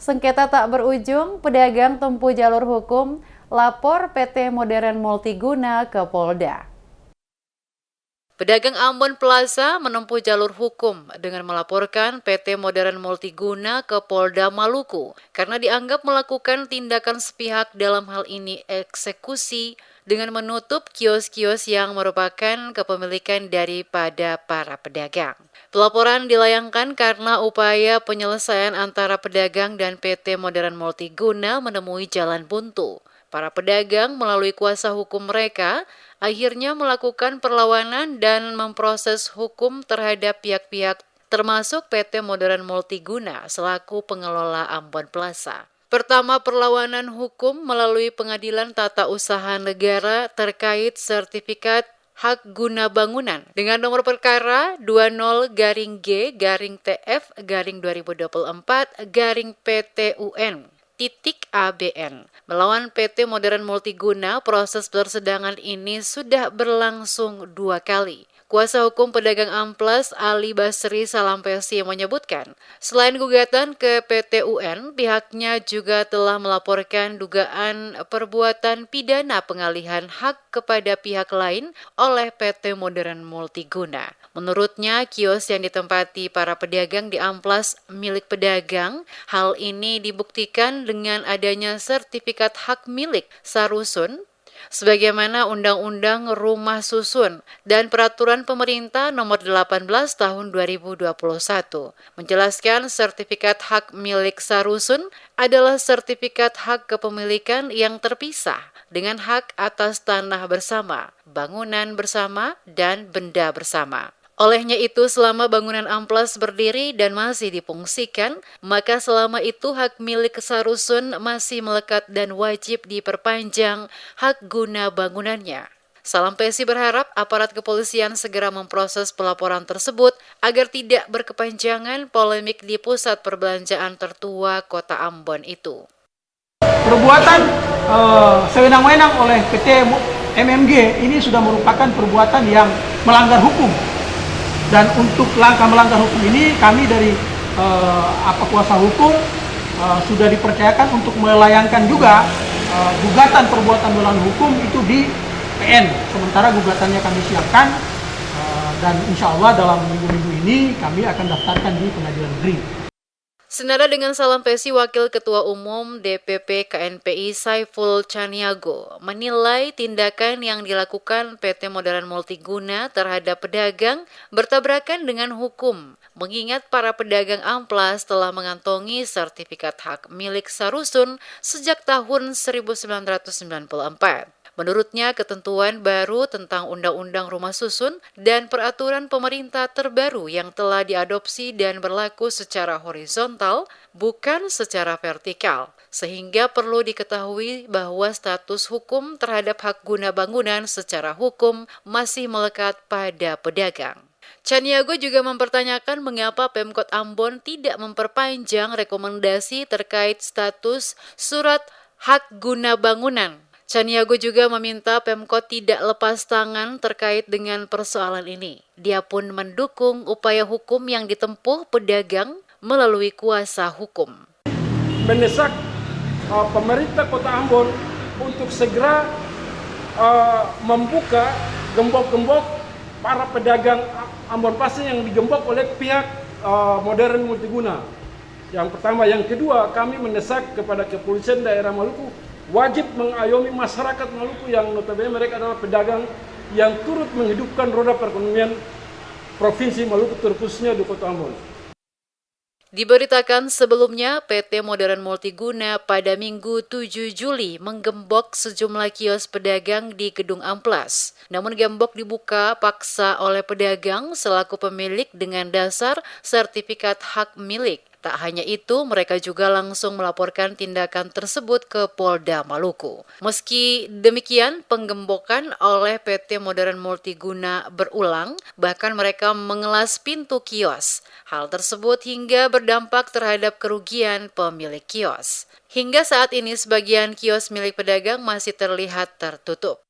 Sengketa tak berujung, pedagang tempuh jalur hukum, lapor PT Modern Multiguna ke Polda. Pedagang Ambon Plaza menempuh jalur hukum dengan melaporkan PT Modern Multiguna ke Polda Maluku karena dianggap melakukan tindakan sepihak, dalam hal ini eksekusi, dengan menutup kios-kios yang merupakan kepemilikan daripada para pedagang. Pelaporan dilayangkan karena upaya penyelesaian antara pedagang dan PT Modern Multiguna menemui jalan buntu. Para pedagang melalui kuasa hukum mereka akhirnya melakukan perlawanan dan memproses hukum terhadap pihak-pihak termasuk PT Modern Multiguna selaku pengelola Ambon Plaza. Pertama, perlawanan hukum melalui Pengadilan Tata Usaha Negara terkait sertifikat hak guna bangunan dengan nomor perkara 20G-TF-2024-PTUN ABN. Melawan PT Modern Multiguna, proses persidangan ini sudah berlangsung 2 kali. Kuasa hukum pedagang Amplas Ali Basri Salampesi menyebutkan, selain gugatan ke PTUN, pihaknya juga telah melaporkan dugaan perbuatan pidana pengalihan hak kepada pihak lain oleh PT Modern Multiguna. Menurutnya, kios yang ditempati para pedagang di Amplas milik pedagang. Hal ini dibuktikan dengan adanya sertifikat hak milik Sarusun sebagaimana Undang-Undang Rumah Susun dan Peraturan Pemerintah Nomor 18 Tahun 2021. Menjelaskan sertifikat hak milik Sarusun adalah sertifikat hak kepemilikan yang terpisah dengan hak atas tanah bersama, bangunan bersama, dan benda bersama. Olehnya itu, selama bangunan Amplas berdiri dan masih difungsikan, maka selama itu hak milik Sarusun masih melekat dan wajib diperpanjang hak guna bangunannya. Salampesi berharap aparat kepolisian segera memproses pelaporan tersebut agar tidak berkepanjangan polemik di pusat perbelanjaan tertua kota Ambon itu. Perbuatan sewenang-wenang oleh PT MMG ini sudah merupakan perbuatan yang melanggar hukum. Dan untuk langkah melanggar hukum ini, kami dari kuasa hukum sudah dipercayakan untuk melayangkan juga gugatan perbuatan melawan hukum itu di PN. Sementara gugatannya kami siapkan dan insya Allah dalam minggu-minggu ini kami akan daftarkan di Pengadilan Negeri. Senada dengan Salampesi, Wakil Ketua Umum DPP KNPI Saiful Caniago menilai tindakan yang dilakukan PT Modern Multiguna terhadap pedagang bertabrakan dengan hukum, mengingat para pedagang Amplas telah mengantongi sertifikat hak milik Sarusun sejak tahun 1994. Menurutnya, ketentuan baru tentang Undang-Undang Rumah Susun dan peraturan pemerintah terbaru yang telah diadopsi dan berlaku secara horizontal, bukan secara vertikal, sehingga perlu diketahui bahwa status hukum terhadap hak guna bangunan secara hukum masih melekat pada pedagang. Caniago juga mempertanyakan mengapa Pemkot Ambon tidak memperpanjang rekomendasi terkait status surat hak guna bangunan. Caniago juga meminta Pemkot tidak lepas tangan terkait dengan persoalan ini. Dia pun mendukung upaya hukum yang ditempuh pedagang melalui kuasa hukum. Mendesak pemerintah Kota Ambon untuk segera membuka gembok-gembok para pedagang Ambon Plaza yang digembok oleh pihak Modern Multiguna. Yang pertama. Yang kedua, kami mendesak kepada kepolisian daerah Maluku wajib mengayomi masyarakat Maluku yang notabene mereka adalah pedagang yang turut menghidupkan roda perekonomian Provinsi Maluku, terkhususnya di Kota Ambon. Diberitakan sebelumnya, PT Modern Multiguna pada Minggu 7 Juli menggembok sejumlah kios pedagang di Gedung Amplas. Namun gembok dibuka paksa oleh pedagang selaku pemilik dengan dasar sertifikat hak milik. Tak hanya itu, mereka juga langsung melaporkan tindakan tersebut ke Polda Maluku. Meski demikian, penggembokan oleh PT Modern Multiguna berulang, bahkan mereka mengelas pintu kios. Hal tersebut hingga berdampak terhadap kerugian pemilik kios. Hingga saat ini, sebagian kios milik pedagang masih terlihat tertutup.